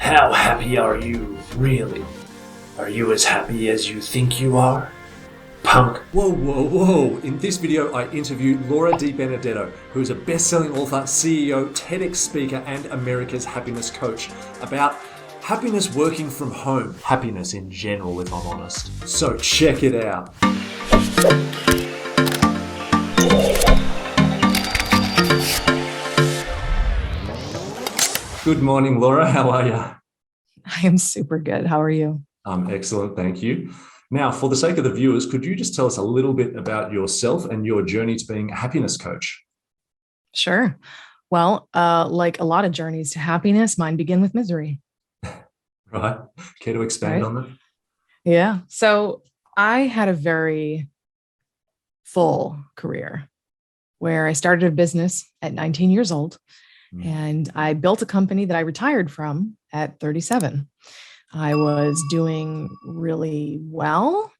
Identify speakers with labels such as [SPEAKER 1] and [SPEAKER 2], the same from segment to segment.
[SPEAKER 1] How happy are you, really? Are you as happy as you think you are? Punk.
[SPEAKER 2] Whoa, whoa, whoa. In this video, I interviewed Laura DeBenedetto, who is a best-selling author, CEO, TEDx speaker, and America's happiness coach, about happiness working from home. Happiness in general, if I'm honest. So check it out. Good morning, Laura. How are you?
[SPEAKER 3] I am super good. How are you?
[SPEAKER 2] I'm excellent, thank you. Now, for the sake of the viewers, could you just tell us a little bit about yourself and your journey to being a happiness coach?
[SPEAKER 3] Sure. Well, like a lot of journeys to happiness, mine begin with misery.
[SPEAKER 2] Right? Care to expand on that?
[SPEAKER 3] Yeah. So I had a very full career where I started a business at 19 years old, and I built a company that I retired from at 37. I was doing really well.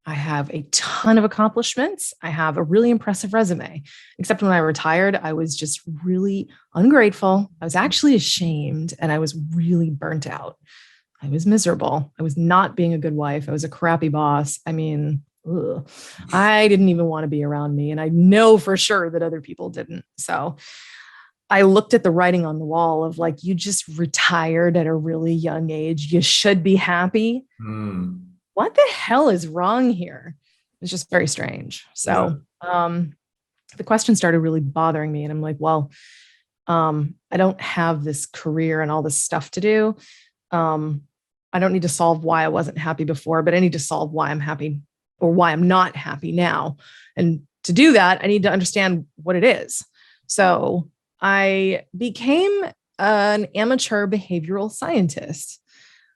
[SPEAKER 3] I have a ton of accomplishments. I have a really impressive resume, except when I retired, I was just really ungrateful. I was actually ashamed, and I was really burnt out. I was miserable. I was not being a good wife. I was a crappy boss. I mean, ugh. I didn't even want to be around me. And I know for sure that other people didn't. So I looked at the writing on the wall of like, you just retired at a really young age. You should be happy. What the hell is wrong here? It's just very strange. So the question started really bothering me. And I'm like, well, I don't have this career and all this stuff to do. I don't need to solve why I wasn't happy before, but I need to solve why I'm happy or why I'm not happy now. And to do that, I need to understand what it is. So I became an amateur behavioral scientist.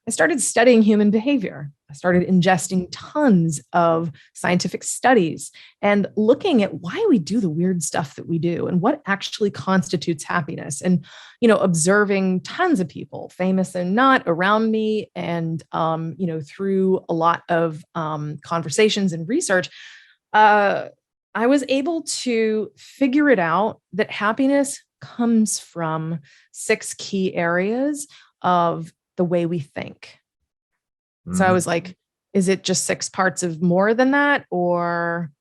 [SPEAKER 3] I started studying human behavior. I started ingesting tons of scientific studies and looking at why we do the weird stuff that we do and what actually constitutes happiness. And, observing tons of people, famous and not, around me. And, through a lot of conversations and research, I was able to figure it out that happiness comes from 6 key areas of the way we think. So I was like, is it just 6 parts of more than that? Or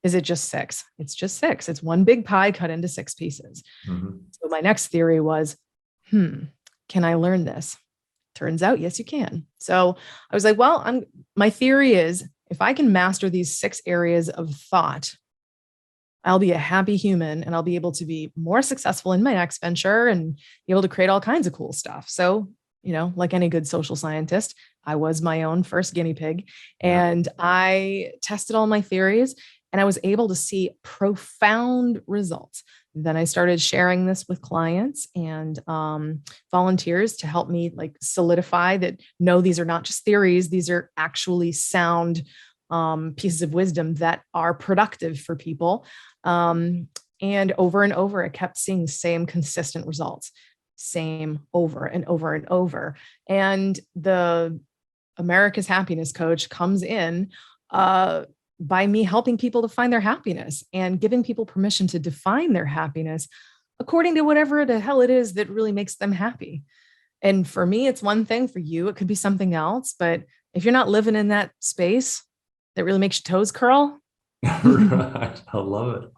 [SPEAKER 3] is it just 6? It's just 6. It's one big pie cut into 6 pieces. So my next theory was, can I learn this? Turns out, yes, you can. So I was like, well, my theory is if I can master these 6 areas of thought, I'll be a happy human and I'll be able to be more successful in my next venture and be able to create all kinds of cool stuff. So, like any good social scientist, I was my own first guinea pig and I tested all my theories and I was able to see profound results. Then I started sharing this with clients and volunteers to help me like solidify that, no, these are not just theories. These are actually sound pieces of wisdom that are productive for people. And over, I kept seeing the same consistent results, same over and over and over. And the America's happiness coach comes in by me helping people to find their happiness and giving people permission to define their happiness according to whatever the hell it is that really makes them happy. And for me, it's one thing. For you, it could be something else. But if you're not living in that space that really makes your toes curl.
[SPEAKER 2] Right. I love it.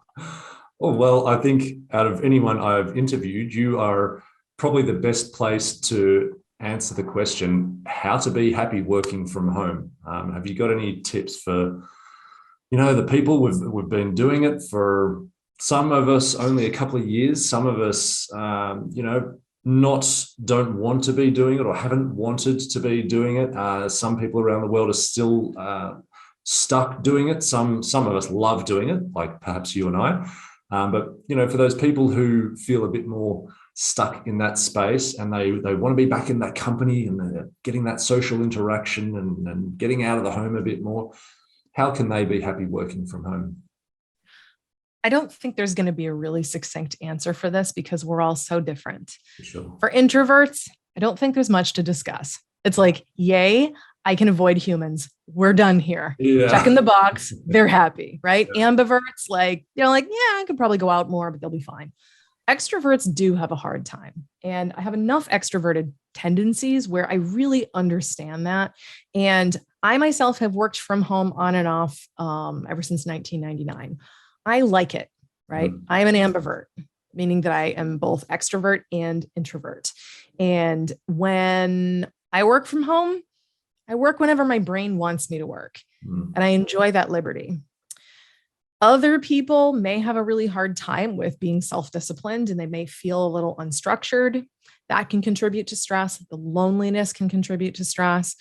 [SPEAKER 2] Oh, well, I think out of anyone I've interviewed, you are probably the best place to answer the question, how to be happy working from home. Have you got any tips for, the people we've been doing it for, some of us only a couple of years, some of us, don't want to be doing it or haven't wanted to be doing it. Some people around the world are still stuck doing it. Some of us love doing it, like perhaps you and I. But for those people who feel a bit more stuck in that space and they want to be back in that company and they're getting that social interaction and getting out of the home a bit more, how can they be happy working from home?
[SPEAKER 3] I don't think there's going to be a really succinct answer for this because we're all so different.
[SPEAKER 2] Sure.
[SPEAKER 3] For introverts, I don't think there's much to discuss. It's like, yay, I can avoid humans. We're done here.
[SPEAKER 2] Yeah.
[SPEAKER 3] Check in the box. They're happy, right?
[SPEAKER 2] Yeah.
[SPEAKER 3] Ambiverts, yeah, I could probably go out more, but they'll be fine. Extroverts do have a hard time. And I have enough extroverted tendencies where I really understand that. And I myself have worked from home on and off ever since 1999. I like it, right? I am an ambivert, meaning that I am both extrovert and introvert. And when I work from home, I work whenever my brain wants me to work. And I enjoy that liberty. Other people may have a really hard time with being self-disciplined and they may feel a little unstructured. That can contribute to stress. The loneliness can contribute to stress.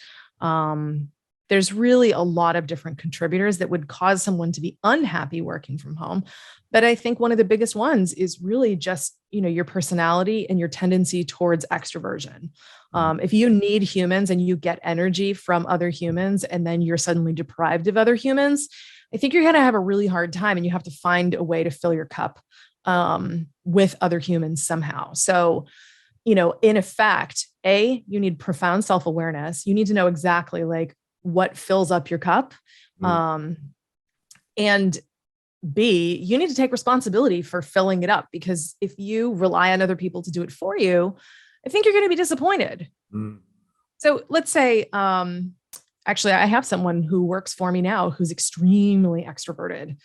[SPEAKER 3] There's really a lot of different contributors that would cause someone to be unhappy working from home. But I think one of the biggest ones is really just, your personality and your tendency towards extroversion. If you need humans and you get energy from other humans and then you're suddenly deprived of other humans, I think you're going to have a really hard time and you have to find a way to fill your cup with other humans somehow. So, in effect, A, you need profound self-awareness. You need to know exactly like what fills up your cup. And B, you need to take responsibility for filling it up, because if you rely on other people to do it for you, I think you're going to be disappointed. So let's say, actually, I have someone who works for me now who's extremely extroverted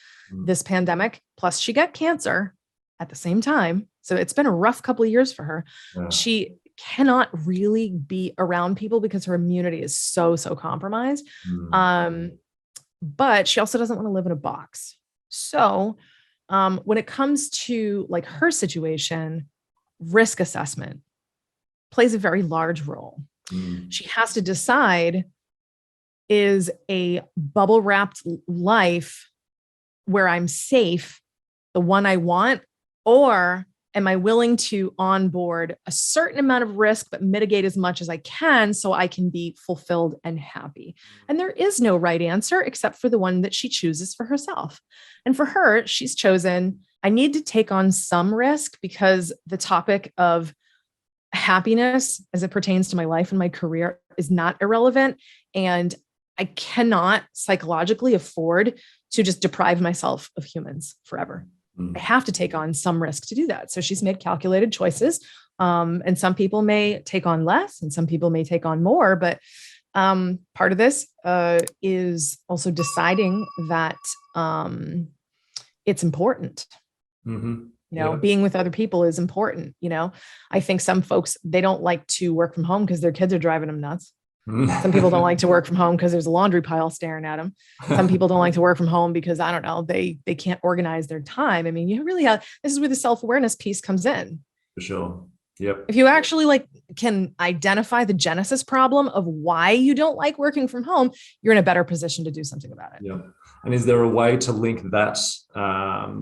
[SPEAKER 3] this pandemic, plus she got cancer at the same time. So it's been a rough couple of years for her. Yeah. She cannot really be around people because her immunity is so compromised. But she also doesn't want to live in a box. So when it comes to like her situation, risk assessment plays a very large role. She has to decide, is a bubble wrapped life where I'm safe the one I want, or am I willing to onboard a certain amount of risk, but mitigate as much as I can so I can be fulfilled and happy? And there is no right answer except for the one that she chooses for herself. And for her, she's chosen, I need to take on some risk because the topic of happiness as it pertains to my life and my career is not irrelevant. And I cannot psychologically afford to just deprive myself of humans forever. I have to take on some risk to do that. So she's made calculated choices. And some people may take on less and some people may take on more. But part of this is also deciding that it's important. Being with other people is important. I think some folks, they don't like to work from home because their kids are driving them nuts. Some people don't like to work from home because there's a laundry pile staring at them. Some people don't like to work from home because, I don't know, they can't organize their time. I mean, you really have, this is where the self-awareness piece comes in.
[SPEAKER 2] For sure. Yep.
[SPEAKER 3] If you actually can identify the genesis problem of why you don't like working from home, you're in a better position to do something about it.
[SPEAKER 2] Yeah. And is there a way to link that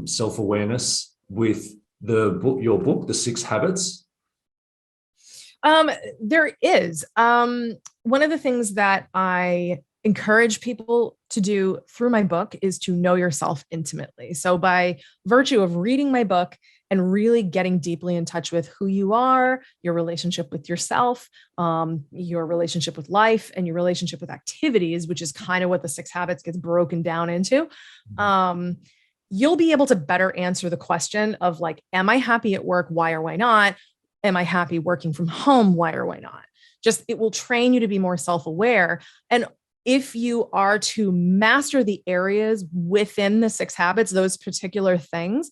[SPEAKER 2] self-awareness with your book, The 6 Habits?
[SPEAKER 3] There is. One of the things that I encourage people to do through my book is to know yourself intimately. So by virtue of reading my book and really getting deeply in touch with who you are, your relationship with yourself, your relationship with life, and your relationship with activities, which is kind of what the 6 habits gets broken down into, you'll be able to better answer the question of am I happy at work? Why or why not? Am I happy working from home? Why or why not? Just, it will train you to be more self-aware. And if you are to master the areas within the 6 habits, those particular things,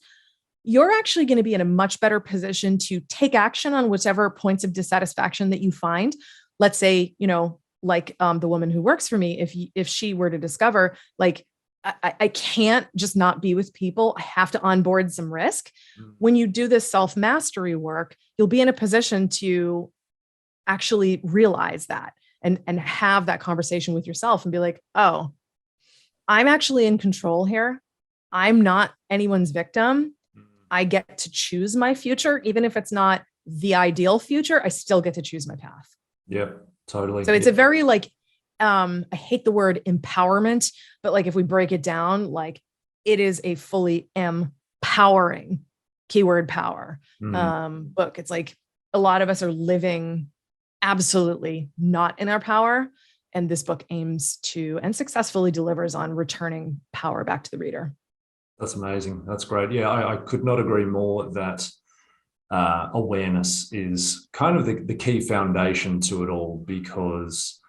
[SPEAKER 3] you're actually going to be in a much better position to take action on whichever points of dissatisfaction that you find. Let's say, the woman who works for me, if she were to discover, I can't just not be with people, I have to onboard some risk. When you do this self-mastery work, you'll be in a position to actually realize that and have that conversation with yourself and be like, oh, I'm actually in control here. I'm not anyone's victim. I get to choose my future. Even if it's not the ideal future, I still get to choose my path.
[SPEAKER 2] Yeah, totally.
[SPEAKER 3] So it's a very I hate the word empowerment, but if we break it down, it is a fully empowering, keyword power, book. It's a lot of us are living absolutely not in our power. And this book aims to, and successfully delivers on, returning power back to the reader.
[SPEAKER 2] That's amazing. That's great. Yeah, I could not agree more that awareness is kind of the key foundation to it all, because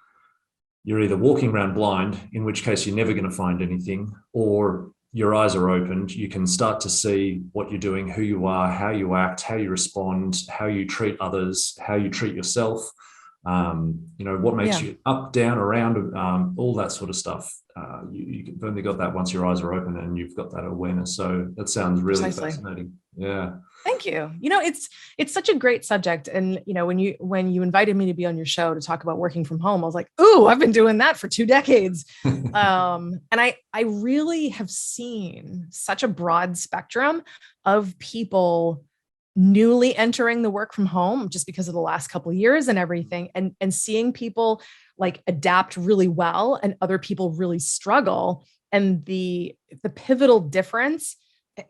[SPEAKER 2] you're either walking around blind, in which case you're never going to find anything, or your eyes are opened. You can start to see what you're doing, who you are, how you act, how you respond, how you treat others, how you treat yourself. What makes you up, down, around, all that sort of stuff. You've only got that once your eyes are open and you've got that awareness. So that sounds really fascinating. Yeah.
[SPEAKER 3] Thank you. It's such a great subject. And, when you invited me to be on your show to talk about working from home, I was like, ooh, I've been doing that for 2 decades. And I really have seen such a broad spectrum of people newly entering the work from home just because of the last couple of years and everything, and seeing people like adapt really well and other people really struggle. And the pivotal difference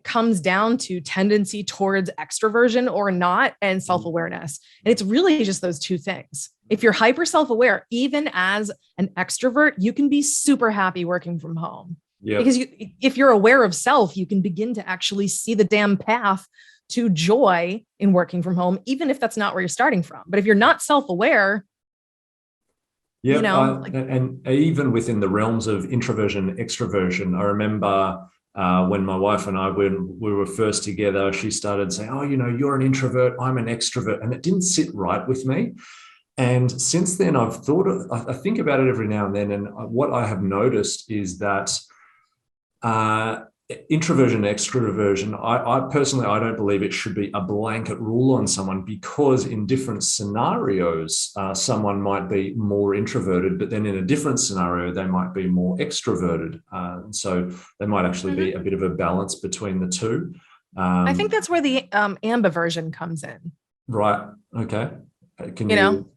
[SPEAKER 3] comes down to tendency towards extroversion or not, and self-awareness. And it's really just those 2 things. If you're hyper self-aware, even as an extrovert, you can be super happy working from home. Yep. Because if you're aware of self, you can begin to actually see the damn path to joy in working from home, even if that's not where you're starting from. But if you're not self-aware,
[SPEAKER 2] and even within the realms of introversion, extroversion, I remember when my wife and I, when we were first together, she started saying, oh, you're an introvert, I'm an extrovert. And it didn't sit right with me. And since then, I think about it every now and then. And what I have noticed is that introversion, extroversion, I personally, I don't believe it should be a blanket rule on someone, because in different scenarios, someone might be more introverted, but then in a different scenario, they might be more extroverted. So there might actually be a bit of a balance between the two.
[SPEAKER 3] I think that's where the ambiversion comes in.
[SPEAKER 2] Right. Okay. Can you?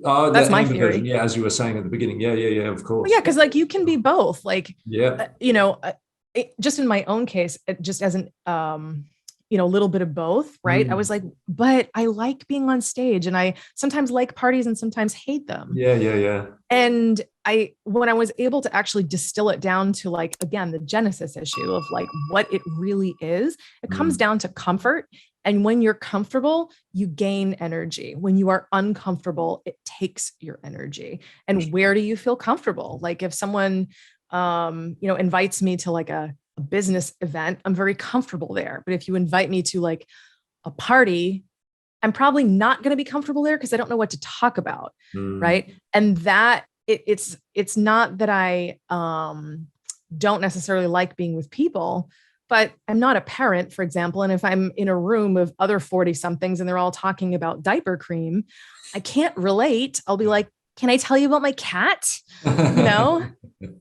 [SPEAKER 2] Oh,
[SPEAKER 3] that's my theory.
[SPEAKER 2] Version. Yeah, as you were saying at the beginning. Yeah, of course.
[SPEAKER 3] Well, yeah, because you can be both. Just in my own case, just as an a little bit of both, right? I was like, but I like being on stage, and I sometimes like parties and sometimes hate them.
[SPEAKER 2] Yeah.
[SPEAKER 3] And when I was able to actually distill it down to again, the genesis issue of what it really is, it comes down to comfort. And when you're comfortable, you gain energy. When you are uncomfortable, it takes your energy. And where do you feel comfortable? If someone, invites me to a business event, I'm very comfortable there. But if you invite me to a party, I'm probably not going to be comfortable there because I don't know what to talk about. Right. And that it's not that I don't necessarily like being with people, but I'm not a parent, for example. And if I'm in a room of other 40 somethings and they're all talking about diaper cream, I can't relate. I'll be like, can I tell you about my cat? And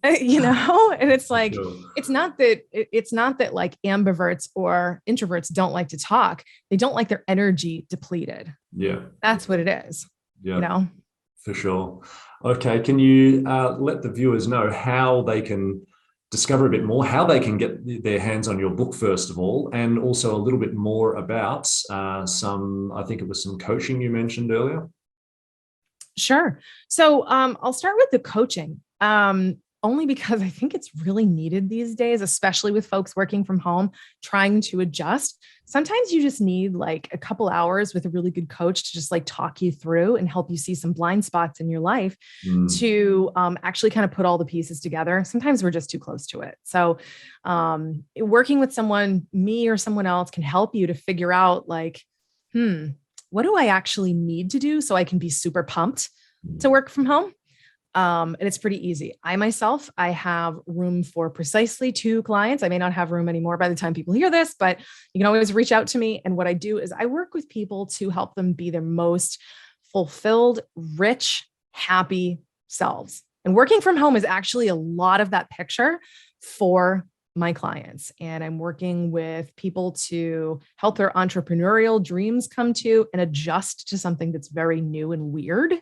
[SPEAKER 3] it's it's not that ambiverts or introverts don't like to talk. They don't like their energy depleted.
[SPEAKER 2] Yeah.
[SPEAKER 3] That's what it is.
[SPEAKER 2] Yeah. For sure. Okay. Can you let the viewers know how they can discover a bit more, how they can get their hands on your book, first of all, and also a little bit more about I think it was some coaching you mentioned earlier?
[SPEAKER 3] Sure. So I'll start with the coaching, only because I think it's really needed these days, especially with folks working from home, trying to adjust. Sometimes you just need a couple hours with a really good coach to just talk you through and help you see some blind spots in your life to actually kind of put all the pieces together. Sometimes we're just too close to it. So working with someone, me or someone else, can help you to figure out what do I actually need to do so I can be super pumped to work from home? And it's pretty easy. I have room for precisely 2 clients. I may not have room anymore by the time people hear this, but you can always reach out to me. And what I do is I work with people to help them be their most fulfilled, rich, happy selves. And working from home is actually a lot of that picture for my clients. And I'm working with people to help their entrepreneurial dreams come to and adjust to something that's very new and weird.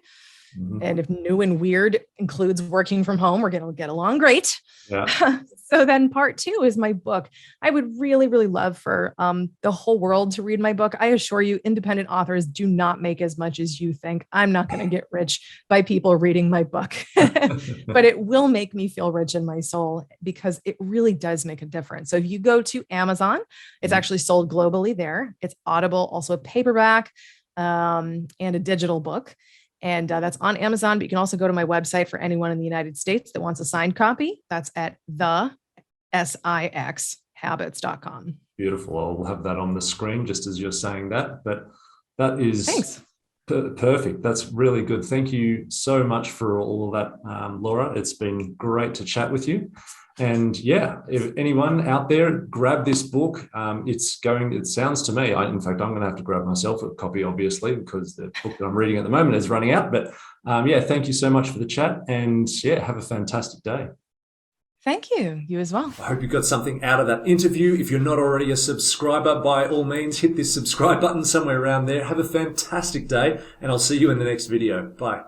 [SPEAKER 2] Mhm.
[SPEAKER 3] And if new and weird includes working from home, we're going to get along great.
[SPEAKER 2] Yeah.
[SPEAKER 3] So then part 2 is my book. I would really, really love for the whole world to read my book. I assure you, independent authors do not make as much as you think. I'm not going to get rich by people reading my book, but it will make me feel rich in my soul because it really does make a difference. So if you go to Amazon, it's actually sold globally there. It's Audible, also a paperback and a digital book. And that's on Amazon, but you can also go to my website for anyone in the United States that wants a signed copy. That's at thesixhabits.com.
[SPEAKER 2] Beautiful. I'll have that on the screen just as you're saying that. But that is
[SPEAKER 3] Thanks.
[SPEAKER 2] perfect. That's really good. Thank you so much for all of that, Laura. It's been great to chat with you. And yeah, if anyone out there, grab this book. It sounds to me, in fact, I'm going to have to grab myself a copy, obviously, because the book that I'm reading at the moment is running out. But yeah, thank you so much for the chat. And yeah, have a fantastic day.
[SPEAKER 3] Thank you. You as well.
[SPEAKER 1] I hope you got something out of that interview. If you're not already a subscriber, by all means, hit this subscribe button somewhere around there. Have a fantastic day, and I'll see you in the next video. Bye.